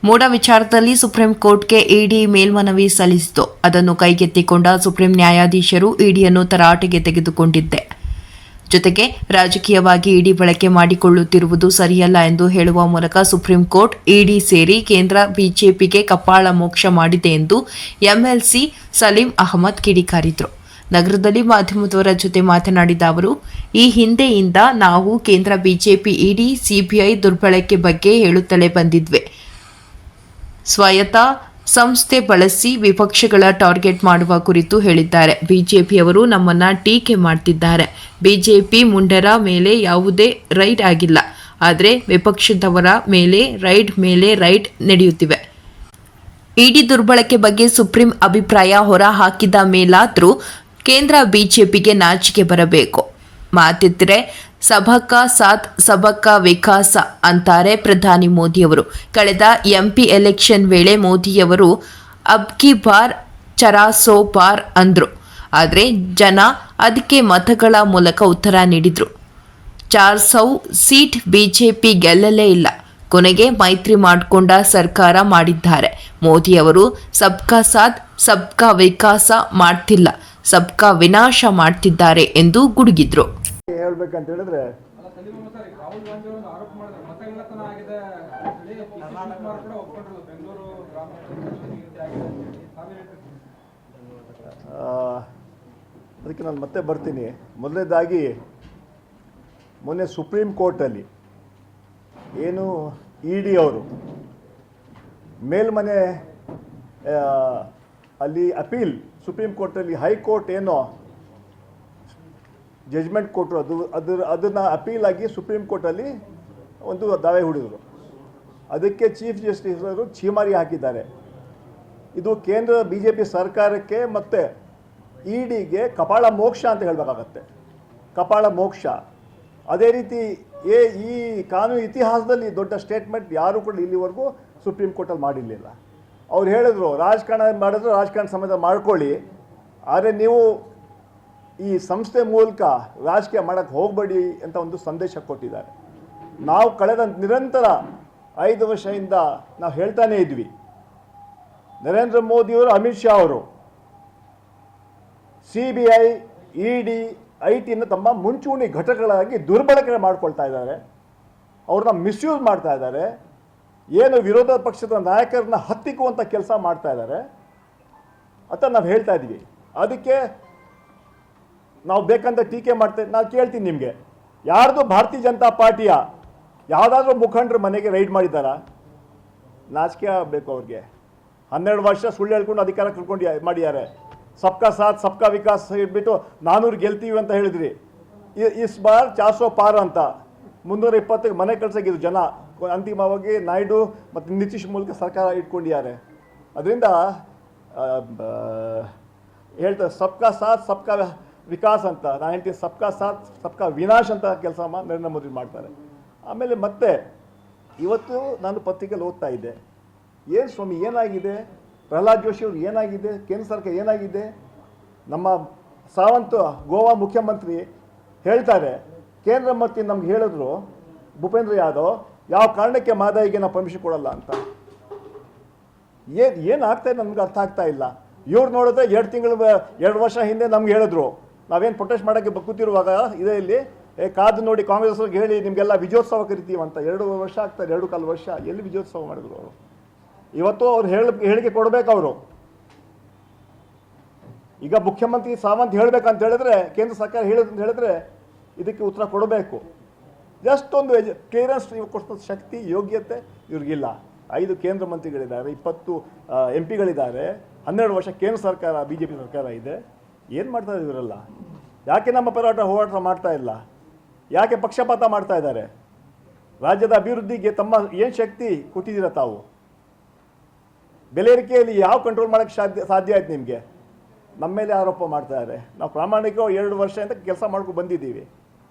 ಮೂಡ ವಿಚಾರದಲ್ಲಿ ಸುಪ್ರೀಂ ಕೋರ್ಟ್ಗೆ ಇಡಿ ಮೇಲ್ಮನವಿ ಸಲ್ಲಿಸಿತು. ಅದನ್ನು ಕೈಗೆತ್ತಿಕೊಂಡ ಸುಪ್ರೀಂ ನ್ಯಾಯಾಧೀಶರು ಇಡಿಯನ್ನು ತರಾಟೆಗೆ ತೆಗೆದುಕೊಂಡಿದ್ದೆ. ಜೊತೆಗೆ ರಾಜಕೀಯವಾಗಿ ಇಡಿ ಬಳಕೆ ಮಾಡಿಕೊಳ್ಳುತ್ತಿರುವುದು ಸರಿಯಲ್ಲ ಎಂದು ಹೇಳುವ ಮೂಲಕ ಸುಪ್ರೀಂ ಕೋರ್ಟ್ ಇಡಿ ಸೇರಿ ಕೇಂದ್ರ ಬಿಜೆಪಿಗೆ ಕಪಾಳ ಮೋಕ್ಷ ಮಾಡಿದೆ ಎಂದು ಎಂಎಲ್ಸಿ ಸಲೀಂ ಅಹಮದ್ ಕಿಡಿಕಾರಿದರು. ನಗರದಲ್ಲಿ ಮಾಧ್ಯಮದವರ ಜೊತೆ ಮಾತನಾಡಿದ ಅವರು, ಈ ಹಿಂದೆಯಿಂದ ನಾವು ಕೇಂದ್ರ ಬಿಜೆಪಿ ಇಡಿ ಸಿಬಿಐ ದುರ್ಬಳಕೆ ಬಗ್ಗೆ ಹೇಳುತ್ತಲೇ ಬಂದಿದ್ವೆ. ಸ್ವಾಯತ್ತ ಸಂಸ್ಥೆ ಬಳಸಿ ವಿಪಕ್ಷಗಳ ಟಾರ್ಗೆಟ್ ಮಾಡುವ ಕುರಿತು ಹೇಳಿದ್ದಾರೆ. ಬಿಜೆಪಿಯವರು ನಮ್ಮನ್ನ ಟೀಕೆ ಮಾಡ್ತಿದ್ದಾರೆ. ಬಿಜೆಪಿ ಮುಂಡರ ಮೇಲೆ ಯಾವುದೇ ರೈಡ್ ಆಗಿಲ್ಲ, ಆದರೆ ವಿಪಕ್ಷದವರ ಮೇಲೆ ರೈಡ್ ನಡೆಯುತ್ತಿವೆ. ಇಡಿ ದುರ್ಬಳಕೆ ಬಗ್ಗೆ ಸುಪ್ರೀಂ ಅಭಿಪ್ರಾಯ ಹೊರ ಹಾಕಿದ ಮೇಲಾದ್ರೂ ಕೇಂದ್ರ ಬಿಜೆಪಿಗೆ ನಾಚಿಕೆ ಬರಬೇಕು. ಮಾತಿದ್ರೆ ಸಬಕಾ ಸಾಥ್ ಸಬಕಾ ವಿಕಾಸ ಅಂತಾರೆ ಪ್ರಧಾನಿ ಮೋದಿಯವರು. ಕಳೆದ ಎಂಪಿ ಎಲೆಕ್ಷನ್ ವೇಳೆ ಮೋದಿಯವರು ಅಬ್ಕಿ ಬಾರ್ 400 ಪಾರ್ ಅಂದ್ರು. ಆದರೆ ಜನ ಅದಕ್ಕೆ ಮತಗಳ ಮೂಲಕ ಉತ್ತರ ನೀಡಿದ್ರು. 400 ಸೀಟ್ ಬಿಜೆಪಿ ಗೆಲ್ಲಲೇ ಇಲ್ಲ. ಕೊನೆಗೆ ಮೈತ್ರಿ ಮಾಡಿಕೊಂಡ ಸರ್ಕಾರ ಮಾಡಿದ್ದಾರೆ. ಮೋದಿಯವರು ಸಬ್ಕಾ ಸಾಥ್ ಸಬ್ಕಾ ವಿಕಾಸ ಮಾಡ್ತಿಲ್ಲ, ಸಬ್ಕಾ ವಿನಾಶ ಮಾಡ್ತಿದ್ದಾರೆ ಎಂದು ಗುಡುಗಿದ್ರು. ಹೇಳ್ಬೇಕಂತ ಹೇಳಿದ್ರೆ ಅದಕ್ಕೆ ನಾನು ಮತ್ತೆ ಬರ್ತೀನಿ. ಮೊದಲನೇದಾಗಿ ಮೊನ್ನೆ ಸುಪ್ರೀಂ ಕೋರ್ಟಲ್ಲಿ ಏನು ಇಡಿ ಅವರು ಮೇಲ್ಮನೆ ಅಲ್ಲಿ ಅಪೀಲ್, ಸುಪ್ರೀಂ ಕೋರ್ಟಲ್ಲಿ ಹೈಕೋರ್ಟ್ ಏನೋ ಜಜ್ಮೆಂಟ್ ಕೊಟ್ಟರು, ಅದನ್ನು ಅಪೀಲ್ ಆಗಿ ಸುಪ್ರೀಂ ಕೋರ್ಟಲ್ಲಿ ಒಂದು ದಾವೆ ಹೂಡಿದರು. ಅದಕ್ಕೆ ಚೀಫ್ ಜಸ್ಟಿಸ್ ಅವರು ಛೀಮಾರಿ ಹಾಕಿದ್ದಾರೆ. ಇದು ಕೇಂದ್ರ ಬಿ ಜೆ ಪಿ ಸರ್ಕಾರಕ್ಕೆ ಮತ್ತು ಇಡಿಗೆ ಕಪಾಳ ಮೋಕ್ಷ ಅಂತ ಹೇಳಬೇಕಾಗತ್ತೆ. ಕಪಾಳ ಮೋಕ್ಷ. ಅದೇ ರೀತಿ ಈ ಕಾನೂನು ಇತಿಹಾಸದಲ್ಲಿ ದೊಡ್ಡ ಸ್ಟೇಟ್ಮೆಂಟ್ ಯಾರೂ ಕೂಡ ಇಲ್ಲಿವರೆಗೂ ಸುಪ್ರೀಂ ಕೋರ್ಟಲ್ಲಿ ಮಾಡಿರಲಿಲ್ಲ. ಅವ್ರು ಹೇಳಿದ್ರು, ರಾಜಕಾರಣ ಮಾಡಿದ್ರು ರಾಜಕಾರಣ ಸಮೇತ ಮಾಡ್ಕೊಳ್ಳಿ, ಆದರೆ ನೀವು ಈ ಸಂಸ್ಥೆ ಮೂಲಕ ರಾಜಕೀಯ ಮಾಡೋಕ್ಕೆ ಹೋಗಬೇಡಿ ಅಂತ ಒಂದು ಸಂದೇಶ ಕೊಟ್ಟಿದ್ದಾರೆ. ನಾವು ಕಳೆದ ನಿರಂತರ 5 ವರ್ಷದಿಂದ ನಾವು ಹೇಳ್ತಾನೇ ಇದ್ವಿ, ನರೇಂದ್ರ ಮೋದಿಯವರು, ಅಮಿತ್ ಶಾ ಅವರು CBI, ED, IT ತಮ್ಮ ಮುಂಚೂಣಿ ಘಟಕಗಳಾಗಿ ದುರ್ಬಳಕೆ ಮಾಡ್ಕೊಳ್ತಾ ಇದ್ದಾರೆ. ಅವ್ರನ್ನ ಮಿಸ್ಯೂಸ್ ಮಾಡ್ತಾ ಇದ್ದಾರೆ. ಏನು ವಿರೋಧ ಪಕ್ಷದ ನಾಯಕರನ್ನ ಹತ್ತಿಕ್ಕುವಂಥ ಕೆಲಸ ಮಾಡ್ತಾ ಇದ್ದಾರೆ ಅಂತ ನಾವು ಹೇಳ್ತಾ ಇದ್ವಿ. ಅದಕ್ಕೆ ನಾವು ಬೇಕಂತ ಟೀಕೆ ಮಾಡ್ತೇವೆ. ನಾನು ಕೇಳ್ತೀನಿ ನಿಮಗೆ, ಯಾರ್ದು ಭಾರತೀಯ ಜನತಾ ಪಾರ್ಟಿಯ ಯಾವುದಾದ್ರೂ ಮುಖಂಡರು ಮನೆಗೆ ರೈಡ್ ಮಾಡಿದ್ದಾರಾ? ನಾಚಿಕೆ ಆಗಬೇಕು ಅವ್ರಿಗೆ. 12 ವರ್ಷ ಸುಳ್ಳು ಹೇಳ್ಕೊಂಡು ಅಧಿಕಾರ ಕಳ್ಕೊಂಡು ಮಾಡಿದ್ದಾರೆ. ಸಬ್ಕಾ ಸಾಥ್ ಸಬ್ಕಾ ವಿಕಾಸ್ ಇಟ್ಬಿಟ್ಟು 400 ಗೆಲ್ತೀವಿ ಅಂತ ಹೇಳಿದ್ರಿ. ಇಸ್ ಬಾರ್ 400 ಪಾರ್ ಅಂತ 320 ಮನೆ ಕಳ್ಸಾಗಿದ್ರು ಜನ. ಅಂತಿಮವಾಗಿ ನಾಯ್ಡು ಮತ್ತು ನಿತೀಶ್ ಮೂಲಕ ಸರ್ಕಾರ ಇಟ್ಕೊಂಡಿದ್ದಾರೆ. ಅದರಿಂದ ಹೇಳ್ತಾರೆ ಸಬ್ಕಾ ಸಾಥ್ ಸಬ್ಕಾ ವಿಕಾಸ್ ಅಂತ. ನಾನು ಹೇಳ್ತೀನಿ ಸಬ್ಕಾ ಸಾಥ್ ಸಬ್ಕಾ ವಿನಾಶ್ ಅಂತ ಕೆಲಸ ನರೇಂದ್ರ ಮೋದಿ ಮಾಡ್ತಾರೆ. ಆಮೇಲೆ ಮತ್ತೆ ಇವತ್ತು ನಾನು ಪತ್ರಿಕೆಯಲ್ಲಿ ಓದ್ತಾ ಇದ್ದೆ, ಏನು ಸ್ವಾಮಿ ಏನಾಗಿದೆ, ಪ್ರಹ್ಲಾದ್ ಜೋಶಿ ಅವರು ಏನಾಗಿದೆ, ಕೇಂದ್ರ ಸರ್ಕಾರ ಏನಾಗಿದೆ. ನಮ್ಮ ಸಾವಂತ್ ಗೋವಾ ಮುಖ್ಯಮಂತ್ರಿ ಹೇಳ್ತಾರೆ, ಕೇಂದ್ರ ಮಂತ್ರಿ ನಮ್ಗೆ ಹೇಳಿದ್ರು ಭೂಪೇಂದ್ರ ಯಾದವ್, ಯಾವ ಕಾರಣಕ್ಕೆ ಮಾದಾಯಿಗೆ ನಾವು ಪರ್ಮಿಷನ್ ಕೊಡಲ್ಲ ಅಂತ. ಏನು ಆಗ್ತಾಯಿದೆ ನಮ್ಗೆ ಅರ್ಥ ಆಗ್ತಾ ಇಲ್ಲ. ಇವ್ರು ನೋಡಿದ್ರೆ 2 ವರ್ಷ ಹಿಂದೆ ನಮ್ಗೆ ಹೇಳಿದ್ರು, ನಾವೇನು ಪ್ರೊಟೆಸ್ಟ್ ಮಾಡೋಕ್ಕೆ ಕೂತಿರುವಾಗ ಇದೇ ಇಲ್ಲಿ ಕಾದು ನೋಡಿ ಕಾಂಗ್ರೆಸ್ ಅವ್ರಿಗೆ ಹೇಳಿ ನಿಮಗೆಲ್ಲ ವಿಜಯೋತ್ಸವ ಕರಿತೀವಂತ. 2 ವರ್ಷ ಆಗ್ತಾರೆ, 2.25 ವರ್ಷ. ಎಲ್ಲಿ ವಿಜಯೋತ್ಸವ ಮಾಡಿದ್ರು ಅವರು? ಇವತ್ತು ಅವ್ರು ಹೇಳಿಕೆ ಕೊಡಬೇಕು. ಅವರು ಈಗ ಮುಖ್ಯಮಂತ್ರಿ ಸಾವಂತ್ ಹೇಳಬೇಕಂತ ಹೇಳಿದ್ರೆ, ಕೇಂದ್ರ ಸರ್ಕಾರ ಹೇಳಿದಂತ ಹೇಳಿದ್ರೆ ಇದಕ್ಕೆ ಉತ್ತರ ಕೊಡಬೇಕು. ಜಸ್ಟ್ ಒಂದು ಕ್ಲಿಯರೆನ್ಸ್ ಕೊಡ್ತ ಶಕ್ತಿ ಯೋಗ್ಯತೆ ಇವ್ರಿಗಿಲ್ಲ. 5 ಕೇಂದ್ರ ಮಂತ್ರಿಗಳಿದ್ದಾರೆ, 20 MP ಗಳಿದ್ದಾರೆ, 12 ವರ್ಷ ಕೇಂದ್ರ ಸರ್ಕಾರ BJP ಸರ್ಕಾರ ಇದೆ. ಏನು ಮಾಡ್ತಾರೆ ಇವರೆಲ್ಲ? ಯಾಕೆ ನಮ್ಮ ಹೋರಾಟ ಮಾಡ್ತಾ ಇಲ್ಲ? ಯಾಕೆ ಪಕ್ಷಪಾತ ಮಾಡ್ತಾ ಇದ್ದಾರೆ? ರಾಜ್ಯದ ಅಭಿವೃದ್ಧಿಗೆ ತಮ್ಮ ಏನು ಶಕ್ತಿ ಕೊಟ್ಟಿದ್ದೀರಾ ತಾವು? ಬೆಲೆ ಏರಿಕೆಯಲ್ಲಿ ಯಾವ ಕಂಟ್ರೋಲ್ ಮಾಡೋಕ್ಕೆ ಸಾಧ್ಯ ಆಯ್ತು ನಿಮಗೆ? ನಮ್ಮ ಮೇಲೆ ಆರೋಪ ಮಾಡ್ತಾ ಇದ್ದಾರೆ. ನಾವು ಪ್ರಾಮಾಣಿಕವಾಗಿ 2 ವರ್ಷ ಅಂತ ಕೆಲಸ ಮಾಡ್ಕೊಂಡು ಬಂದಿದ್ದೀವಿ.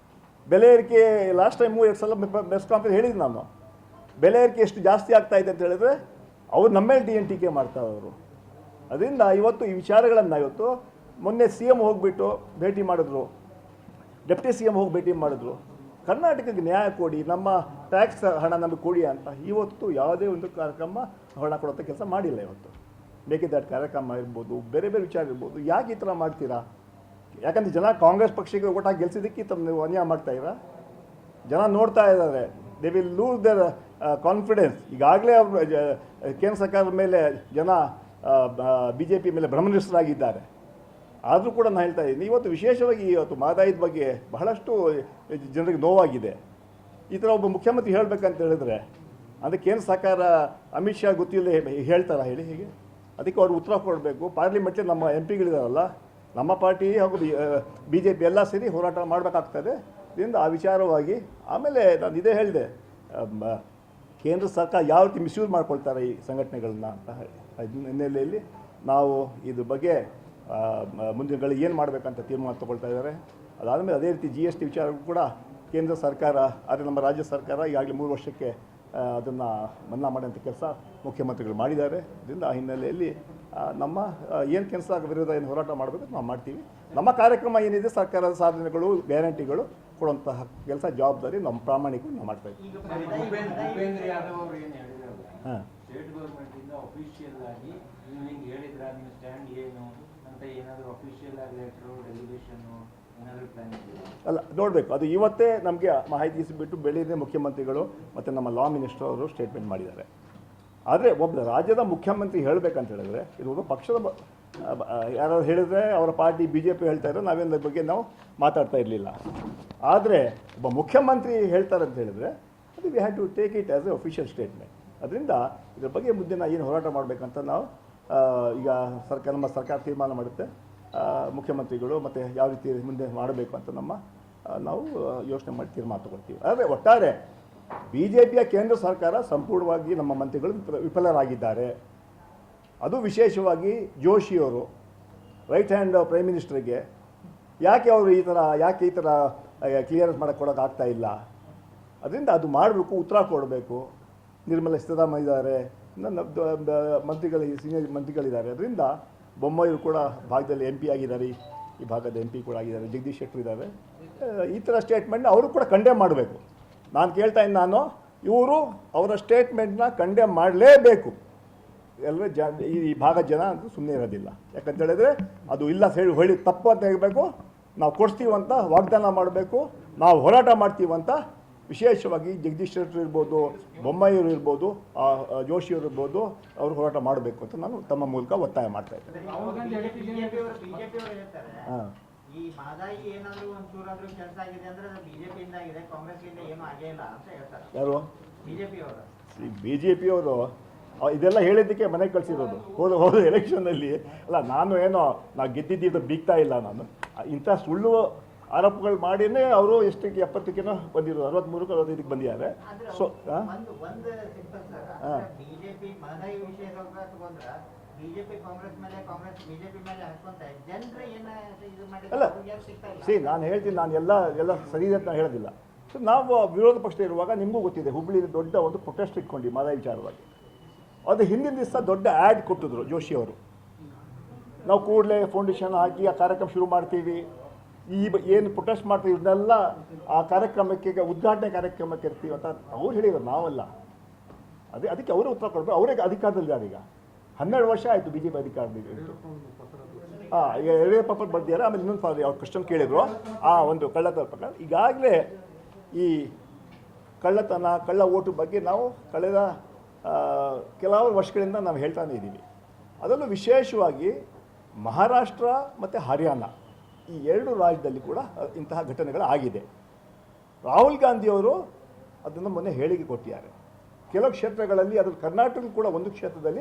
ಬೆಲೆ ಏರಿಕೆ ಲಾಸ್ಟ್ ಟೈಮು 2 ಸಲ ಪ್ರೆಸ್ ಕಾನ್ಫರೆನ್ಸ್ ಹೇಳಿದ್ದು ನಾನು. ಬೆಲೆ ಏರಿಕೆ ಎಷ್ಟು ಜಾಸ್ತಿ ಆಗ್ತಾ ಇದೆ ಅಂತ ಹೇಳಿದ್ರೆ ಅವ್ರು ನಮ್ಮ ಮೇಲೆ ಟೀಕೆ ಮಾಡ್ತಾರೆ ಅವರು. ಅದರಿಂದ ಇವತ್ತು ಈ ವಿಚಾರಗಳನ್ನು ಇವತ್ತು ಮೊನ್ನೆ CM ಹೋಗಿಬಿಟ್ಟು ಭೇಟಿ ಮಾಡಿದ್ರು, ಡೆಪ್ಟಿ CM ಹೋಗಿ ಭೇಟಿ ಮಾಡಿದ್ರು. ಕರ್ನಾಟಕಕ್ಕೆ ನ್ಯಾಯ ಕೊಡಿ, ನಮ್ಮ ಟ್ಯಾಕ್ಸ್ ಹಣ ನಮಗೆ ಕೊಡಿ ಅಂತ ಇವತ್ತು ಯಾವುದೇ ಒಂದು ಕಾರ್ಯಕ್ರಮ ಹಣ ಕೊಡುವಂಥ ಕೆಲಸ ಮಾಡಿಲ್ಲ. ಇವತ್ತು ಬೇಕಿದ್ದ ಕಾರ್ಯಕ್ರಮ ಇರ್ಬೋದು, ಬೇರೆ ಬೇರೆ ವಿಚಾರ ಇರ್ಬೋದು. ಯಾಕೆ ಈ ಥರ ಮಾಡ್ತೀರಾ? ಯಾಕಂದರೆ ಜನ ಕಾಂಗ್ರೆಸ್ ಪಕ್ಷಕ್ಕೆ ಓಟ್ ಹಾಕಿ ಗೆಲ್ಸಿದ್ದಕ್ಕೆ ನೀವು ಅನ್ಯಾಯ ಮಾಡ್ತಾಯಿರಾ? ಜನ ನೋಡ್ತಾ ಇದ್ದಾರೆ, they will lose their confidence. ಈಗಾಗಲೇ ಅವರು ಕೇಂದ್ರ ಸರ್ಕಾರದ ಮೇಲೆ ಜನ BJP ಮೇಲೆ ಭ್ರಮನಿಷ್ಠರಾಗಿದ್ದಾರೆ. ಆದರೂ ಕೂಡ ನಾನು ಹೇಳ್ತಾ ಇದ್ದೀನಿ, ಇವತ್ತು ವಿಶೇಷವಾಗಿ ಇವತ್ತು ಮಹದಾಯಿದ ಬಗ್ಗೆ ಬಹಳಷ್ಟು ಜನರಿಗೆ ನೋವಾಗಿದೆ. ಈ ಥರ ಒಬ್ಬ ಮುಖ್ಯಮಂತ್ರಿ ಹೇಳಬೇಕಂತ ಹೇಳಿದ್ರೆ ಅಂದರೆ ಕೇಂದ್ರ ಸರ್ಕಾರ ಅಮಿತ್ ಶಾ ಗೊತ್ತಿಲ್ಲ ಹೇಳ್ತಾರಾ ಹೇಳಿ? ಹೀಗೆ ಅದಕ್ಕೆ ಅವರು ಉತ್ತರ ಕೊಡಬೇಕು. ಪಾರ್ಲಿಮೆಂಟ್ಲಿ ನಮ್ಮ MP ಗಳಿದಾರಲ್ಲ, ನಮ್ಮ ಪಾರ್ಟಿ ಹಾಗೂ BJP ಎಲ್ಲ ಸೇರಿ ಹೋರಾಟ ಮಾಡಬೇಕಾಗ್ತದೆ. ಇದರಿಂದ ಆ ವಿಚಾರವಾಗಿ ಆಮೇಲೆ ನಾನು ಇದೇ ಹೇಳಿದೆ, ಕೇಂದ್ರ ಸರ್ಕಾರ ಯಾವ ರೀತಿ ಮಿಸ್ಯೂಸ್ ಮಾಡ್ಕೊಳ್ತಾರೆ ಈ ಸಂಘಟನೆಗಳನ್ನ ಅಂತ ಹೇಳಿ ಹಿನ್ನೆಲೆಯಲ್ಲಿ ನಾವು ಇದ್ರ ಬಗ್ಗೆ ಮುಂದಿನ ಏನು ಮಾಡಬೇಕಂತ ತೀರ್ಮಾನ ತಗೊಳ್ತಾ ಇದ್ದಾರೆ. ಅದಾದಮೇಲೆ ಅದೇ ರೀತಿ GST ವಿಚಾರಕ್ಕೂ ಕೂಡ ಕೇಂದ್ರ ಸರ್ಕಾರ ಆದರೆ ನಮ್ಮ ರಾಜ್ಯ ಸರ್ಕಾರ ಈಗಾಗಲೇ 3 ವರ್ಷಕ್ಕೆ ಅದನ್ನು ಮನ್ನಾ ಮಾಡೋಂಥ ಕೆಲಸ ಮುಖ್ಯಮಂತ್ರಿಗಳು ಮಾಡಿದ್ದಾರೆ. ಇದರಿಂದ ಆ ಹಿನ್ನೆಲೆಯಲ್ಲಿ ನಮ್ಮ ಏನು ಕೆಲಸ ವಿರೋಧ ಏನು ಹೋರಾಟ ಮಾಡಬೇಕು ನಾವು ಮಾಡ್ತೀವಿ. ನಮ್ಮ ಕಾರ್ಯಕ್ರಮ ಏನಿದೆ ಸರ್ಕಾರದ ಸಾಧನೆಗಳು ಗ್ಯಾರಂಟಿಗಳು ಕೊಡುವಂತಹ ಕೆಲಸ ಜವಾಬ್ದಾರಿ ನಮ್ಮ ಪ್ರಾಮಾಣಿಕವಾಗಿ ನಾವು ಮಾಡ್ತಾ ಇದ್ದೀವಿ. ಹಾಂ, ಸ್ಟೇಟ್ ಗೌರ್ಮೆಂಟಿಂದ ಅಫಿಷಿಯಲ್ ಆಗಿ ನೀವು ಹಿಂಗೆ ಹೇಳಿದ್ರ ನಿಮ್ಮ ಸ್ಟ್ಯಾಂಡ್ ಏನು ಅಂತ ಏನಾದರೂ ಅಫಿಷಿಯಲ್ ಆಗಿ ಲೆಟ್ರು ಡೆಲಿಗೇಷನ್ನು ಏನಾದರೂ ಪ್ಲಾನ್ ಇದೆಯಾ? ಅಲ್ಲ, ನೋಡಬೇಕು. ಅದು ಇವತ್ತೇ ನಮಗೆ ಮಾಹಿತಿ ಬಿಟ್ಟು ಬೆಳಗ್ಗೆ ಮುಖ್ಯಮಂತ್ರಿಗಳು ಮತ್ತು ನಮ್ಮ ಲಾ ಮಿನಿಸ್ಟರ್ ಅವರು ಸ್ಟೇಟ್ಮೆಂಟ್ ಮಾಡಿದ್ದಾರೆ. ಆದರೆ ಒಬ್ಬ ರಾಜ್ಯದ ಮುಖ್ಯಮಂತ್ರಿ ಹೇಳಬೇಕಂತ ಹೇಳಿದ್ರೆ ಇದು ಒಬ್ಬ ಪಕ್ಷದ ಯಾರು ಹೇಳಿದ್ರೆ ಅವರ ಪಾರ್ಟಿ BJP ಹೇಳ್ತಾ ಇದ್ದಾರೆ, ನಾವೇನ ಬಗ್ಗೆ ನಾವು ಮಾತಾಡ್ತಾ ಇರಲಿಲ್ಲ. ಆದರೆ ಒಬ್ಬ ಮುಖ್ಯಮಂತ್ರಿ ಹೇಳ್ತಾರೆ ಅಂತ ಹೇಳಿದ್ರೆ ಅದು we have to take it as a official statement. ಅದರಿಂದ ಇದ್ರ ಬಗ್ಗೆ ಮುಂದಿನ ಏನು ಹೋರಾಟ ಮಾಡಬೇಕಂತ ನಾವು ಈಗ ನಮ್ಮ ಸರ್ಕಾರ ತೀರ್ಮಾನ ಮಾಡುತ್ತೆ. ಮುಖ್ಯಮಂತ್ರಿಗಳು ಮತ್ತು ಯಾವ ರೀತಿ ಮುಂದೆ ಮಾಡಬೇಕು ಅಂತ ನಾವು ಯೋಚನೆ ಮಾಡಿ ತೀರ್ಮಾನ ತಗೊಳ್ತೀವಿ. ಆದರೆ ಒಟ್ಟಾರೆ BJPಯ ಕೇಂದ್ರ ಸರ್ಕಾರ ಸಂಪೂರ್ಣವಾಗಿ ನಮ್ಮ ಮಂತ್ರಿಗಳು ವಿಫಲರಾಗಿದ್ದಾರೆ. ಅದು ವಿಶೇಷವಾಗಿ ಜೋಶಿಯವರು ರೈಟ್ ಹ್ಯಾಂಡ್ ಪ್ರೈಮ್ ಮಿನಿಸ್ಟರ್ಗೆ ಯಾಕೆ ಈ ಥರ ಕ್ಲಿಯರೆನ್ಸ್ ಕೊಡೋಕ್ಕಾಗ್ತಾ ಇಲ್ಲ. ಅದರಿಂದ ಅದು ಮಾಡಬೇಕು, ಉತ್ತರ ಕೊಡಬೇಕು. ನಿರ್ಮಲಾ ಸೀತಾರಾಮನ್ ಇದ್ದಾರೆ, ಸೀನಿಯರ್ ಮಂತ್ರಿಗಳಿದ್ದಾರೆ. ಅದರಿಂದ ಬೊಮ್ಮಾಯಿರು ಕೂಡ ಭಾಗದಲ್ಲಿ MP ಆಗಿದ್ದಾರೆ, ಈ ಭಾಗದ MP ಕೂಡ ಆಗಿದ್ದಾರೆ, ಜಗದೀಶ್ ಶೆಟ್ಟರ್ ಇದ್ದಾರೆ. ಈ ಥರ ಸ್ಟೇಟ್ಮೆಂಟ್ನ ಅವರು ಕೂಡ ಕಂಡೆಮ್ ಮಾಡಬೇಕು. ನಾನು ಕೇಳ್ತಾ ಇದ್ದೀನಿ, ಇವರು ಅವರ ಸ್ಟೇಟ್ಮೆಂಟ್ನ ಕಂಡೆಮ್ ಮಾಡಲೇಬೇಕು. ಎಲ್ಲರೂ ಈ ಭಾಗದ ಜನ ಅಂತೂ ಸುಮ್ಮನೆ ಇರೋದಿಲ್ಲ. ಯಾಕಂತ ಹೇಳಿದ್ರೆ ಅದು ಇಲ್ಲ ಹೇಳಿ ತಪ್ಪು ಅಂತ ಹೇಳಬೇಕು. ನಾವು ಕೊಡಿಸ್ತೀವಂತ ವಾಗ್ದಾನ ಮಾಡಬೇಕು, ನಾವು ಹೋರಾಟ ಮಾಡ್ತೀವಂತ ವಿಶೇಷವಾಗಿ ಜಗದೀಶ್ ಶೆಟ್ಟರ್ ಇರ್ಬೋದು, ಬೊಮ್ಮಾಯಿಯವರು ಇರ್ಬೋದು, ಜೋಶಿಯವರು ಇರ್ಬೋದು, ಅವರು ಹೋರಾಟ ಮಾಡಬೇಕು ಅಂತ ನಾನು ತಮ್ಮ ಮೂಲಕ ಒತ್ತಾಯ ಮಾಡ್ತಾ ಇದ್ದೇನೆ. ಹಾಂ, ಈ ಮಹದಾಯಿ ಏನಾದರೂ ಒಂಚೂರಾದ್ರೂ ಕೆಲಸ ಆಗಿದೆ ಅಂದ್ರೆ BJP ಇಂದ ಆಗಿದೆ, ಕಾಂಗ್ರೆಸ್ ಇಂದ ಏನೂ ಆಗೇ ಇಲ್ಲ ಅಂತ ಹೇಳ್ತಾರೆ. ಯಾರು? BJP ಅವರು ಇದೆಲ್ಲ ಹೇಳಿದ್ದಕ್ಕೆ ಮನೆಗೆ ಕಳಿಸಿರೋದು. ಹೋದ ಎಲೆಕ್ಷನ್ನಲ್ಲಿ ಅಲ್ಲ, ನಾವು ಗೆದ್ದಿದ್ದು ಬೀಗ್ತಾ ಇಲ್ಲ. ನಾನು ಇಂಥ ಸುಳ್ಳು ಆರೋಪಗಳು ಮಾಡಿನೇ ಅವರು ಎಷ್ಟಕ್ಕೆ 70ಕ್ಕೇನೋ ಬಂದಿರೋದು, 63ಕ್ಕೆ 65ಕ್ಕೆ ಬಂದಿದ್ದಾರೆ. ಸೊ ಒಂದು ಸಿಂಪಲ್ ಸರ್, BJP ಮಹದಾಯಿ ವಿಷಯದಾಗ ತಗೊಂಡ್ರೆ BJP ಕಾಂಗ್ರೆಸ್ ಮೇಲೆ, ಕಾಂಗ್ರೆಸ್ BJP ಮೇಲೆ ಹಾಕೊಂತ ಜನರು ಏನು ಇದು ಮಾಡಿದ್ರೆ ನಾನು ಹೇಳ್ತೀನಿ, ನಾನು ಎಲ್ಲ ಸರಿ ಇದೆ ಅಂತ ನಾನು ಹೇಳೋದಿಲ್ಲ. ಸೊ ನಾವು ವಿರೋಧ ಪಕ್ಷ ಇರುವಾಗ ನಿಮಗೂ ಗೊತ್ತಿದೆ, ಹುಬ್ಬಳ್ಳಿಯಲ್ಲಿ ದೊಡ್ಡ ಒಂದು ಪ್ರೊಟೆಸ್ಟ್ ಇಟ್ಕೊಂಡು ಮಹದಾಯಿ ವಿಚಾರವಾಗಿ. ಅದು ಹಿಂದಿನ ದಿವಸ ದೊಡ್ಡ ಆ್ಯಡ್ ಕೊಟ್ಟಿದ್ರು ಜೋಶಿಯವರು. ನಾವು ಕೂಡಲೇ ಫೌಂಡೇಶನ್ ಹಾಕಿ ಆ ಕಾರ್ಯಕ್ರಮ ಶುರು ಮಾಡ್ತೀವಿ, ಏನು ಪ್ರೊಟೆಸ್ಟ್ ಮಾಡ್ತೀವಿ ಇದನ್ನೆಲ್ಲ ಆ ಕಾರ್ಯಕ್ರಮಕ್ಕೆ ಉದ್ಘಾಟನೆ ಕಾರ್ಯಕ್ರಮಕ್ಕೆ ಇರ್ತೀವಿ ಅಂತ ಅವ್ರು ಹೇಳಿದ್ರು, ನಾವಲ್ಲ. ಅದಕ್ಕೆ ಅವರೇ ಉತ್ತರ ಕೊಡಬೇಕು. ಅವರೇ ಅಧಿಕಾರದಲ್ಲಿದ್ದಾರೆ. ಈಗ 12 ವರ್ಷ ಆಯಿತು BJP ಅಧಿಕಾರದಲ್ಲಿ ಇತ್ತು. ಈಗ 2 ಪೇಪರ್ ಬರ್ದಿದ್ದಾರೆ. ಆಮೇಲೆ ಇನ್ನೊಂದು ಅವ್ರು ಕ್ವಶನ್ ಕೇಳಿದ್ರು ಒಂದು ಕಳ್ಳತನ ಪ್ರಕಾರ. ಈಗಾಗಲೇ ಈ ಕಳ್ಳ ಓಟು ಬಗ್ಗೆ ನಾವು ಕಳೆದ ಕೆಲವು ವರ್ಷಗಳಿಂದ ನಾವು ಹೇಳ್ತಾನೆ ಇದ್ದೀವಿ. ಅದರಲ್ಲೂ ವಿಶೇಷವಾಗಿ ಮಹಾರಾಷ್ಟ್ರ ಮತ್ತು ಹರಿಯಾಣ ಈ 2 ರಾಜ್ಯದಲ್ಲಿ ಕೂಡ ಇಂತಹ ಘಟನೆಗಳು ಆಗಿದೆ. ರಾಹುಲ್ ಗಾಂಧಿಯವರು ಅದನ್ನು ಮೊನ್ನೆ ಹೇಳಿಕೆ ಕೊಟ್ಟಿದ್ದಾರೆ. ಕೆಲವು ಕ್ಷೇತ್ರಗಳಲ್ಲಿ, ಅದು ಕರ್ನಾಟಕ ಕೂಡ ಒಂದು ಕ್ಷೇತ್ರದಲ್ಲಿ